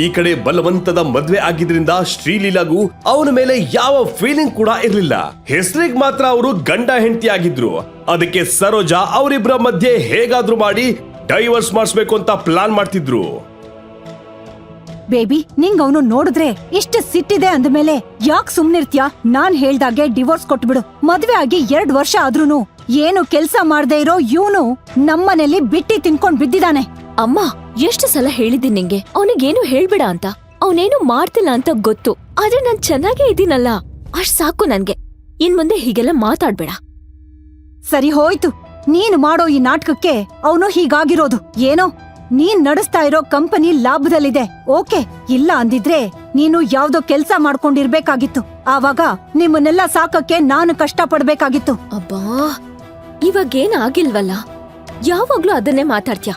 ಈ ಕಡೆ ಬಲವಂತದ ಮದ್ವೆ ಆಗಿದ್ರಿಂದ ಶ್ರೀಲೀಲಾಗೂ ಅವನ ಮೇಲೆ ಯಾವ ಫೀಲಿಂಗ್ ಕೂಡ ಇರ್ಲಿಲ್ಲ. ಹೆಸರಿಗೆ ಮಾತ್ರ ಅವರು ಗಂಡ ಹೆಂಡತಿ ಆಗಿದ್ರು. ಅದಕ್ಕೆ ಸರೋಜಾ ಅವರಿಬ್ಬರ ಮಧ್ಯೆ ಹೇಗಾದ್ರೂ ಮಾಡಿ ಡೈವರ್ಸ್ ಮಾಡಿಸ್ಬೇಕು ಅಂತ ಪ್ಲಾನ್ ಮಾಡ್ತಿದ್ರು. ಬೇಬಿ, ನಿಂಗ್ ಅವನು ನೋಡಿದ್ರೆ ಇಷ್ಟ ಸಿಟ್ಟಿದೆ ಅಂದ್ಮೇಲೆ ಯಾಕ್ ಸುಮ್ನಿರ್ತ್ಯಾ? ನಾನ್ ಹೇಳ್ದಾಗೆ ಡಿವೋರ್ಸ್ ಕೊಟ್ಬಿಡು. ಮದ್ವೆ ಆಗಿ 2 ವರ್ಷ ಆದ್ರೂನು ಏನು ಕೆಲ್ಸ ಮಾಡ್ದೇ ಇರೋ ಇವನು ನಮ್ಮನೇಲಿ ಬಿಟ್ಟಿ ತಿನ್ಕೊಂಡ್ ಬಿದ್ದಿದಾನೆ. ಅಮ್ಮ, ಎಷ್ಟು ಸಲ ಹೇಳಿದ್ದೀನಿ ನಿಂಗೆ ಅವನಿಗೇನು ಹೇಳ್ಬೇಡ ಅಂತ. ಅವನೇನು ಮಾಡ್ತಿಲ್ಲ ಅಂತ ಗೊತ್ತು, ಆದ್ರೆ ನಾನ್ ಚೆನ್ನಾಗೇ ಇದ್ದೀನಲ್ಲ, ಅಷ್ಟ್ ಸಾಕು ನನ್ಗೆ. ಇನ್ ಮುಂದೆ ಹೀಗೆಲ್ಲ ಮಾತಾಡ್ಬೇಡ. ಸರಿ ಹೋಯ್ತು, ನೀನ್ ಮಾಡೋ ಈ ನಾಟಕಕ್ಕೆ ಅವನು ಹೀಗಾಗಿರೋದು. ಏನೋ ನೀನ್ ನಡೆಸ್ತಾ ಇರೋ ಕಂಪನಿ ಲಾಭದಲ್ಲಿದೆ, ಓಕೆ. ಇಲ್ಲ ಅಂದಿದ್ರೆ ನೀನು ಯಾವ್ದೋ ಕೆಲ್ಸ ಮಾಡ್ಕೊಂಡಿರ್ಬೇಕಾಗಿತ್ತು. ಆವಾಗ ನಿಮ್ಮನ್ನೆಲ್ಲ ಸಾಕಕ್ಕೆ ನಾನು ಕಷ್ಟ ಪಡ್ಬೇಕಾಗಿತ್ತು. ಅಬ್ಬಾ, ಇವಾಗೇನ್ ಆಗಿಲ್ವಲ್ಲ, ಯಾವಾಗ್ಲೂ ಅದನ್ನೇ ಮಾತಾಡ್ತ್ಯಾ.